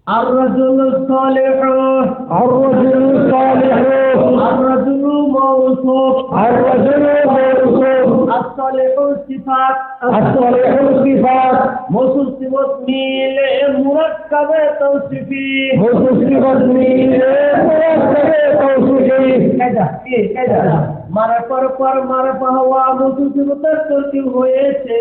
الرجل الصالح الرجل الصالح الرجل موصوف الرجل موصوف الصالح الصفات الصالح الصفات موصوف صفات ميل مركب توصيفي موصوف صفات ميل مركب توصيفي كذا মারা পর মারা হওয়া মোসুফ সিফাতের তরকিব হয়েছে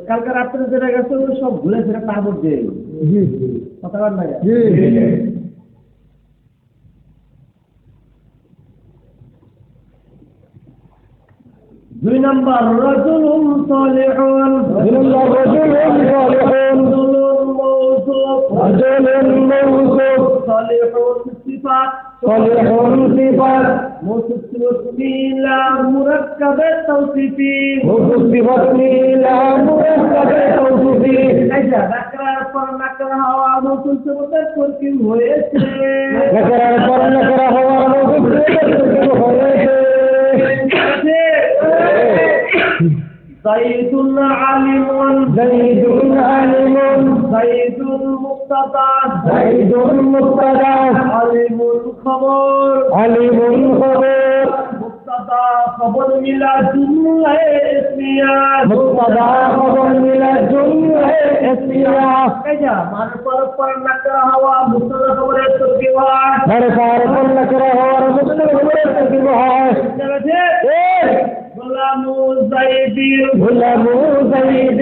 কালকে রাত্রে যেটা গেছে সব ভুলে ফিরে তার মধ্যে কথা বল না। দুই নম্বর রাজুলুন সালিহুন রাজুলুন সালিহুন রাজুলুন মওসুফ সালিহুন সিফাত সালিহুন সিফাত موصوف صفات لا مركب توصيفي موصوف صفات لا مركب توصيفي اجا ذكر پر نکر ہوا موصوف صفات ترکیب হয়েছে ذكر پر نکر ہوا موصوف صفات ترکیب হয়েছে زيد عالم زيد عالم زيد مبتدا زيد مبتدا عالم خبر علم خبر مبتدا خبر ملا جملہ اسمیہ مبتدا خبر ملا جملہ اسمیہ اجا مان پر نکر ہوا مبتدا خبر ترکیب ہر پر نکر ہوا مبتدا خبر ترکیب ہے غلام زيد غلام زيد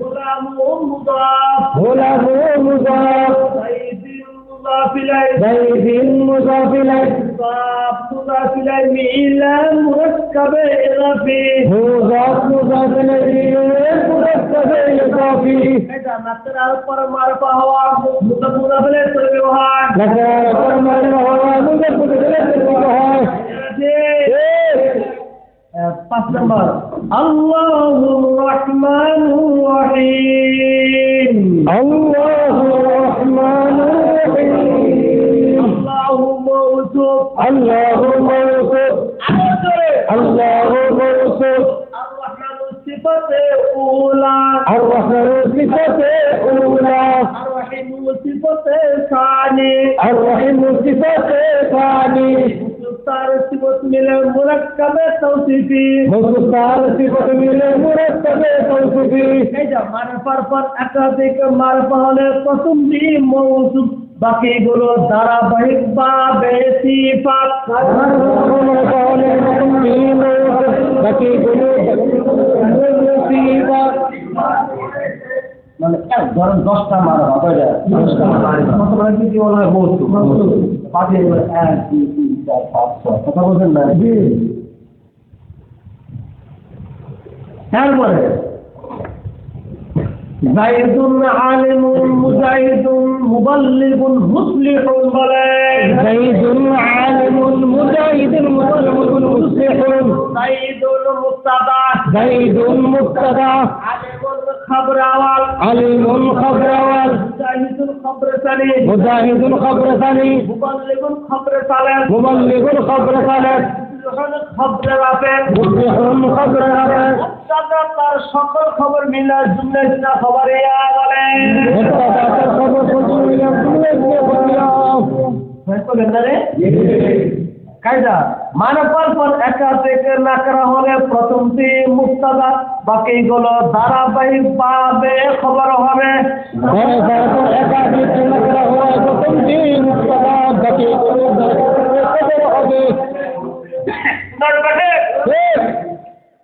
غلام مضاف غلام مضاف زيد مضاف إليه زيد مضاف إليه مضاف إليه إلى مركب إضافي مضاف إليه مركب إضافي إذا نكر پر معرفة هوا مضاف إليه تربيوها نكر پر معرفة هوا مضاف إليه تربيوها 5 নম্বর আল্লাহুর রহমানুর রহিম আল্লাহুর রহমানুর রহিম আল্লাহু মওসুফ আল্লাহু মওসুফ আল্লাহু মওসুফ আর রহমানু সিফাতে উলা আর রহমানু সিফাতে উলা আর রহিমু সিফাতে সানি আর রহিমু সিফাতে সানি তার সিফাত মিলে মুরাক্কাবে তাওসিফি মুস্তার সিফাত মিলে মুরাক্কাবে তাওসিফি এই যে মারফার পর একাধিক মারফা হলে প্রথমটি মওসুফ বাকিগুলো ধারাবাহিক ভাবে সিফাত মারফা হলে প্রথমটি মওসুফ বাকিগুলো সিফাত মানে এক ধরেন 10টা মারফা কয়টা 10টা মারফা মানে কি বলা হয় মওসুফ বাকি 1 2 3 4 5 6 কথা বলেন না জি তারপরে যায়েদুন আলিমুন মুজাহিদুন মুবাল্লিগুন মুসলিহুন বলে যায়েদুন আলিমুন মুজাহিদুন মুবাল্লিগুন মুসলিহুন যায়েদুন মুবতাদা যায়েদুন মুবতাদা আলিমুন খবর আওয়াল আলিমুন খবর আওয়াল মুজাহিদুন খবর সানি মুজাহিদুন খবর সানি মুবাল্লিগুন খবর সালাত মুবাল্লিগুন খবর সালাত খবর রাফে মুসলিহুন খবর রাফে মুবতাদা তার সকল খবর মিলা জুমলা খবরিয়া বলে মুবতাদা তার খবর মিলা জুমলা খবরিয়া বলেন না রে কায়দা মানবর পর একাধিক না করা হলে প্রথমটি মুবতাদা বাকিগুলো ধারাবাহিক ভাবে খবর হবে মানবর পর একাধিক না করা হলে প্রথমটি মুবতাদা বাকিগুলো খবর হবে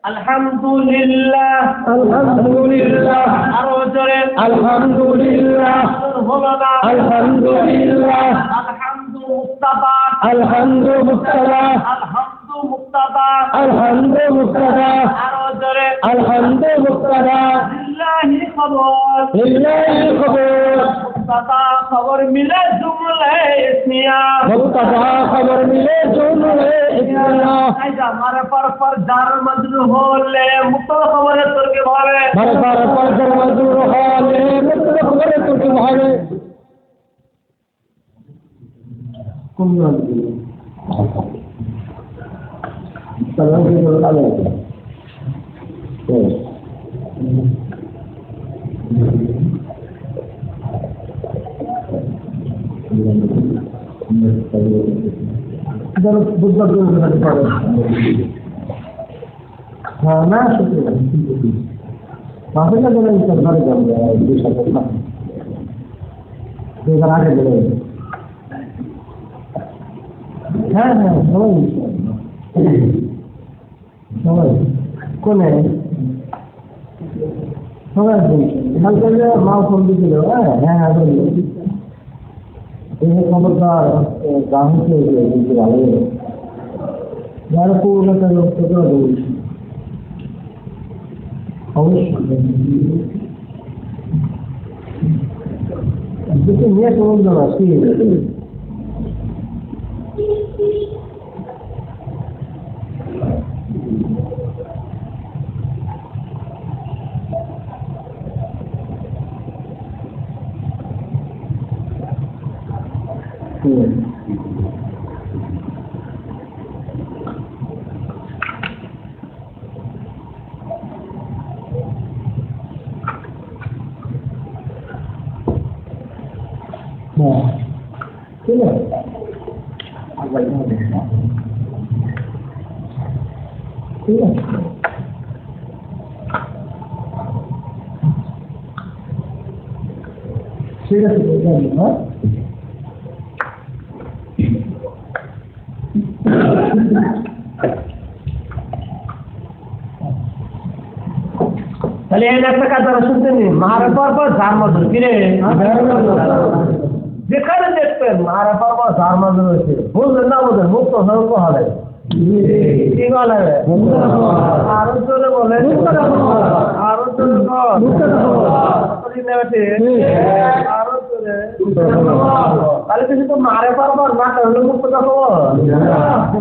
আলহামদুলিল্লাহ আলহামদুলিল্লাহ আরো জোরে আলহামদুলিল্লাহ হলো না আলহামদুলিল্লাহ আলহামদু মুক্তাবা আলহামদু মুক্তাবা আলহামদু মুক্তাবা আলহামদু মুক্তাবা আরো জোরে আলহামদু মুক্তাবা লিল্লাহি খবর লিল্লাহি খবর মুক্তাবা খবর মিলে জুমলা ইসমিয়া মুক্তাবা খবর মিলে জুমলা ইসমিয়া কায়দা মারে পর জার মজরুর হলে মুক্তাবা খবরের তরকে বলে মারফার পর জার মজরুর হলে মুক্তাবা খবরের তরকে বলে কোন বুঝবার জন্য পারে হ্যাঁ না সত্যি বাপের না গেলে ঘরে যাবো 2 সপ্তাহ এবার আগে গেলে হ্যাঁ হ্যাঁ সবাই সবাই কোনে সবাই এখান থেকে মা ফোন দিয়েছিল হ্যাঁ হ্যাঁ এই খবরটা গ্রাহককে ভালো যারা পুরোনো লোক থেকে বলছি অবশ্যই নিয়ে সমুদ্র আসি ঠিক আছে ঠিক আছে ঠিক আছে হ্যাঁ তাহলে এই একটা কাজ তারা শুনতেন মারা পর ঝাড় মজুর কিরে যেখানে দেখবেন মারা পর ঝাড় মজুর হয়েছে বুঝলেন না বুঝলেন মুক্ত সড়ক হবে কি বলে আরো চলে বলে আরো চলে আরো চলে তাহলে কিছু তো মারে পর না করলে মুক্ত দেখো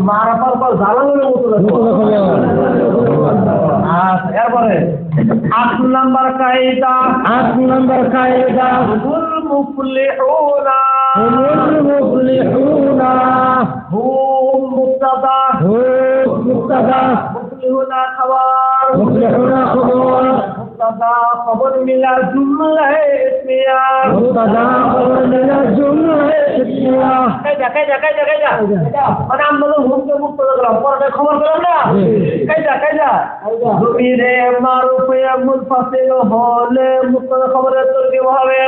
মারা পর জ্বালানো মুক্ত দেখো এরপরে 8 নম্বর কায়দা হুমুল মুফলিহুনা হুম মুক্তাদা মুফলিহুনা খবর মুক্তাদা খবর মিলা জুমলা ইসমিয়া কায়দা মানে আমরা হুমকে মুক্ত করলাম পরে খবর করলাম না কায়দা জমিরে মারুফে মুনফাসিল হলে মুক্ত খবরের তরকিব হবে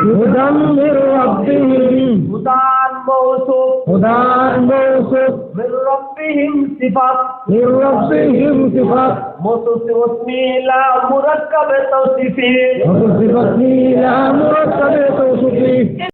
مدمر ربهم هدان موصوف من ربهم صفات موصوف اسمي لا مركب توصيفي